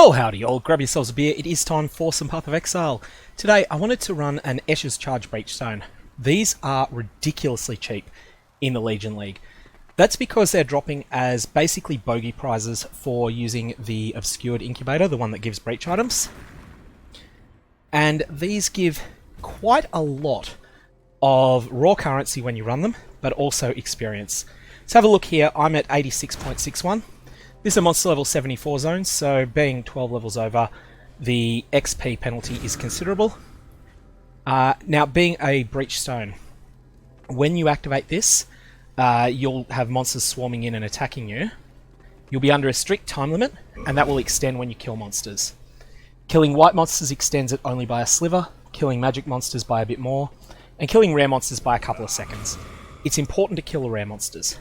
Oh howdy all, grab yourselves a beer, it is time for some Path of Exile. Today I wanted to run an Escher's Charge Breachstone. These are ridiculously cheap in the Legion League. That's because they're dropping as basically bogey prizes for using the Obscured Incubator, the one that gives breach items. And these give quite a lot of raw currency when you run them, but also experience. Let's have a look here, I'm at 86.61. This is a monster level 74 zone, so being 12 levels over, the XP penalty is considerable. Now, being a Breachstone, when you activate this, you'll have monsters swarming in and attacking you. You'll be under a strict time limit, and that will extend when you kill monsters. Killing white monsters extends it only by a sliver, killing magic monsters by a bit more, and killing rare monsters by a couple of seconds. It's important to kill the rare monsters.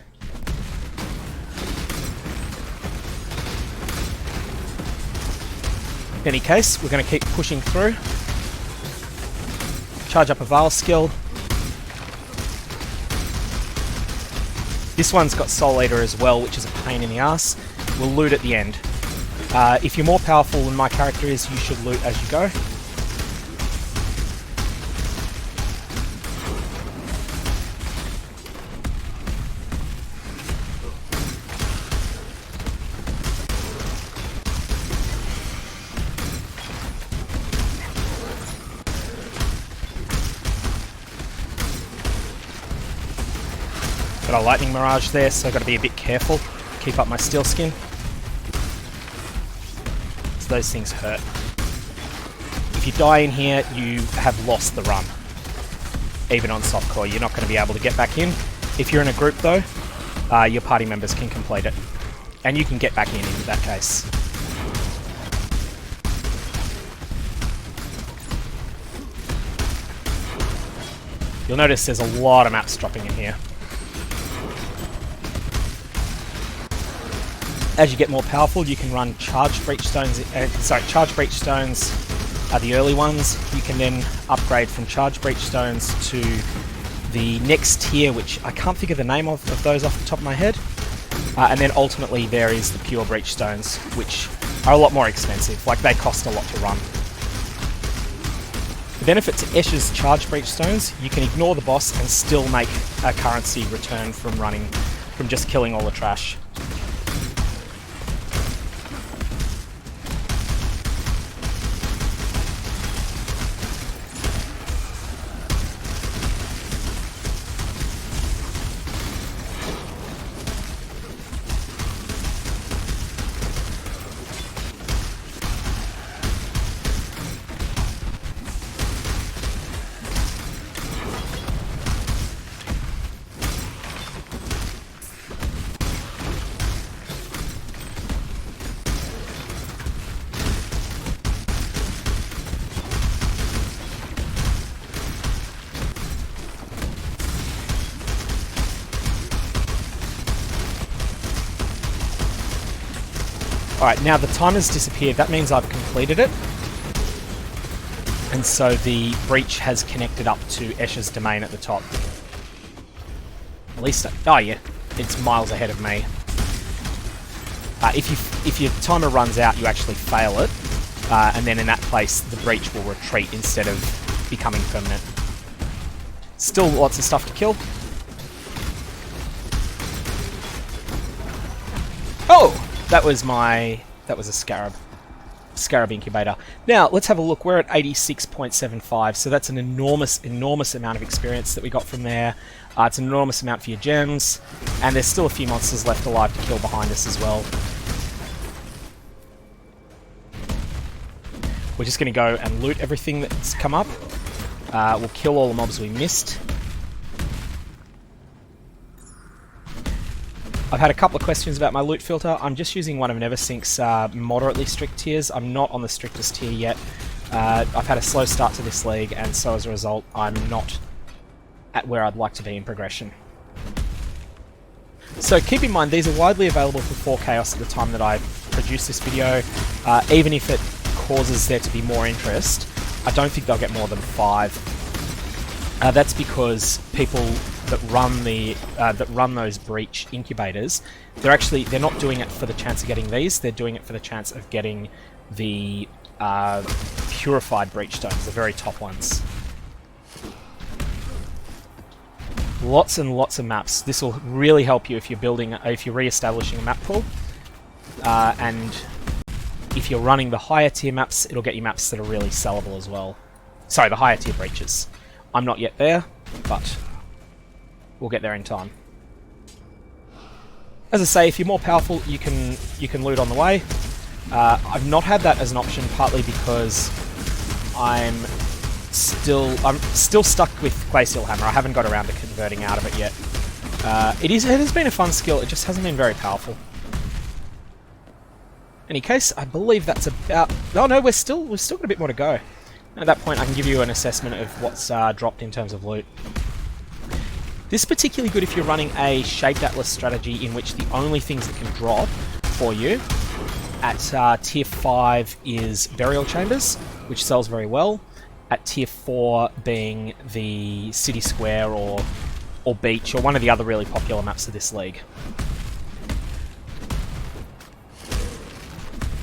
In any case, we're going to keep pushing through. Charge up a Veil skill. This one's got Soul Eater as well, which is a pain in the ass. We'll loot at the end. If you're more powerful than my character is, you should loot as you go. Got a lightning mirage there, so I've got to be a bit careful. Keep up my steel skin. So those things hurt. If you die in here, you have lost the run. Even on softcore, you're not going to be able to get back in. If you're in a group though, your party members can complete it. And you can get back in that case. You'll notice there's a lot of maps dropping in here. As you get more powerful, you can run Charge Breachstones. Charge Breachstones are the early ones. You can then upgrade from Charge Breachstones to the next tier, which I can't think of the name of those off the top of my head. And then ultimately there is the Pure Breachstones, which are a lot more expensive. Like, they cost a lot to run. The benefit to Escher's Charge Breachstones, you can ignore the boss and still make a currency return from just killing all the trash. Alright, now the timer's disappeared, that means I've completed it. And so the breach has connected up to Escher's domain at the top. At least, oh yeah, it's miles ahead of me. If your timer runs out, you actually fail it. And then in that place, the breach will retreat instead of becoming permanent. Still lots of stuff to kill. Oh! That was a Scarab Incubator. Now, let's have a look. We're at 86.75, so that's an enormous amount of experience that we got from there. It's an enormous amount for your gems, and there's still a few monsters left alive to kill behind us as well. We're just going to go and loot everything that's come up. We'll kill all the mobs we missed. I've had a couple of questions about my loot filter. I'm just using one of Neversink's moderately strict tiers. I'm not on the strictest tier yet. I've had a slow start to this league, and so as a result, I'm not at where I'd like to be in progression. So keep in mind, these are widely available for 4 Chaos at the time that I produce this video. Even if it causes there to be more interest, I don't think they'll get more than 5. That's because people that run those Breach Incubators, they're not doing it for the chance of getting these, they're doing it for the chance of getting the purified Breachstones, the very top ones. Lots and lots of maps. This will really help you if you're re-establishing a map pool, and if you're running the higher tier maps, it'll get you maps that are really sellable as well. Sorry, the higher tier breaches. I'm not yet there, but we'll get there in time. As I say, if you're more powerful, you can loot on the way. I've not had that as an option, partly because I'm still stuck with Glacial Hammer. I haven't got around to converting out of it yet. It has been a fun skill. It just hasn't been very powerful. In any case, I believe that's about. Oh no, we've still got a bit more to go. At that point, I can give you an assessment of what's dropped in terms of loot. This is particularly good if you're running a Shaped Atlas strategy in which the only things that can drop for you at Tier 5 is Burial Chambers, which sells very well. At Tier 4 being the City Square or Beach, or one of the other really popular maps of this league.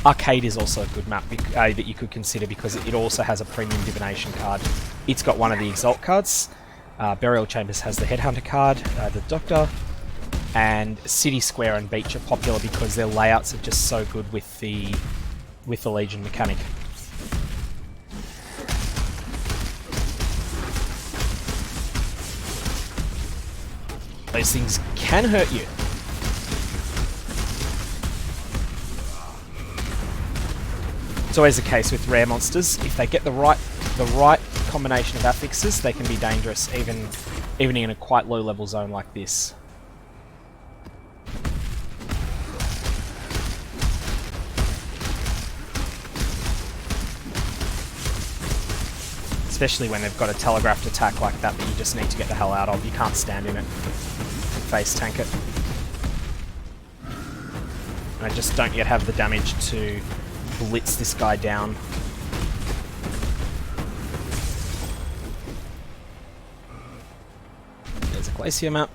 Arcade is also a good map that you could consider because it also has a premium divination card. It's got one of the Exalt cards. Burial Chambers has the Headhunter card, the Doctor, and City Square and Beach are popular because their layouts are just so good with the Legion mechanic. Those things can hurt you. It's always the case with rare monsters. If they get the right combination of affixes, they can be dangerous, even in a quite low level zone like this. Especially when they've got a telegraphed attack like that you just need to get the hell out of. You can't stand in it and face tank it. And I just don't yet have the damage to blitz this guy down. There's a Glacier map,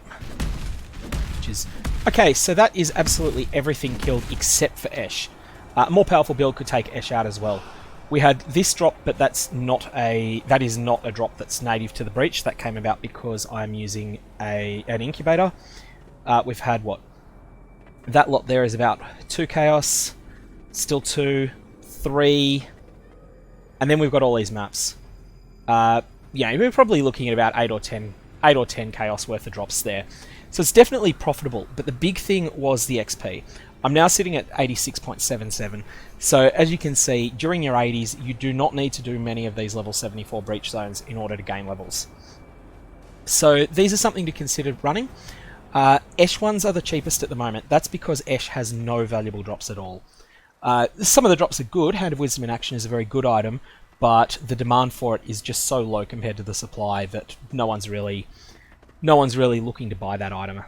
which is... Okay, so that is absolutely everything killed except for Esh. A more powerful build could take Esh out as well. We had this drop, but that is not a drop that's native to the Breach. That came about because I'm using an incubator. We've had what? That lot there is about 2 Chaos, still 2, 3, and then we've got all these maps. Yeah, we're probably looking at about 8 or 10 Chaos worth of drops there. So it's definitely profitable, but the big thing was the XP. I'm now sitting at 86.77. So as you can see, during your 80s, you do not need to do many of these level 74 breach zones in order to gain levels. So these are something to consider running. Esh ones are the cheapest at the moment. That's because Esh has no valuable drops at all. Some of the drops are good. Hand of Wisdom in Action is a very good item, but the demand for it is just so low compared to the supply that no one's really looking to buy that item.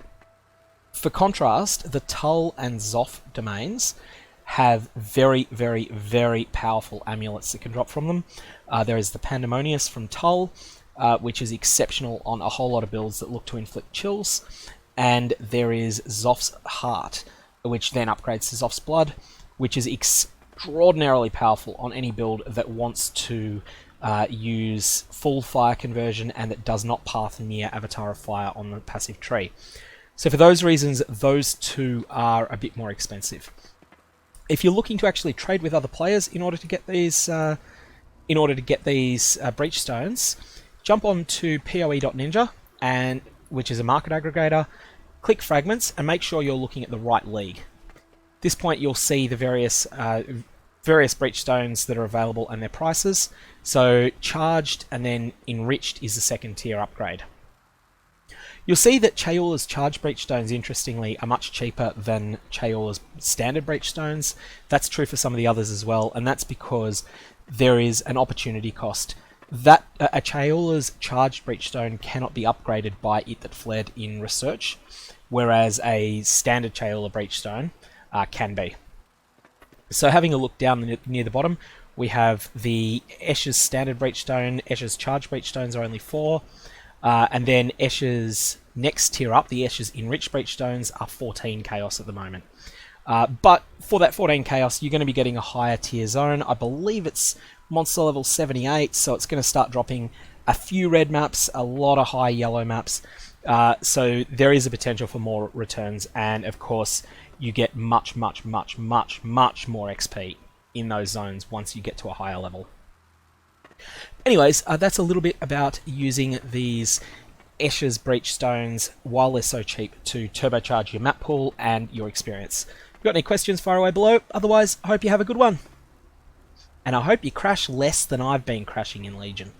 For contrast, the Tull and Zoff domains have very, very, very powerful amulets that can drop from them. There is the Pandemonious from Tull, which is exceptional on a whole lot of builds that look to inflict chills, and there is Zoff's Heart, which then upgrades to Zoff's Blood, which is extraordinarily powerful on any build that wants to use full fire conversion and that does not path near Avatar of Fire on the passive tree. So for those reasons, those two are a bit more expensive. If you're looking to actually trade with other players in order to get these, breach stones, jump on to poe.ninja, and which is a market aggregator. Click fragments and make sure you're looking at the right league. At this point, you'll see the various breach stones that are available and their prices. So charged and then enriched is the second tier upgrade. You'll see that Chayula's charged breach stones, interestingly, are much cheaper than Chayula's standard breach stones. That's true for some of the others as well, and that's because there is an opportunity cost. That a Chayula's charged breach stone cannot be upgraded by it that fled in research, whereas a standard Chayula breach stone can be. So having a look down near the bottom, we have the Esh's standard breach stone. Esh's charged breach stones are only 4. And then Esh's next tier up, the Esh's enriched breach stones, are 14 Chaos at the moment. But for that 14 Chaos, you're going to be getting a higher tier zone. I believe it's monster level 78, so it's going to start dropping a few red maps, a lot of high yellow maps. So there is a potential for more returns, and of course, you get much more XP in those zones once you get to a higher level. Anyways, that's a little bit about using these Escher's Breachstones while they're so cheap to turbocharge your map pool and your experience. If you've got any questions, fire away below. Otherwise, I hope you have a good one. And I hope you crash less than I've been crashing in Legion.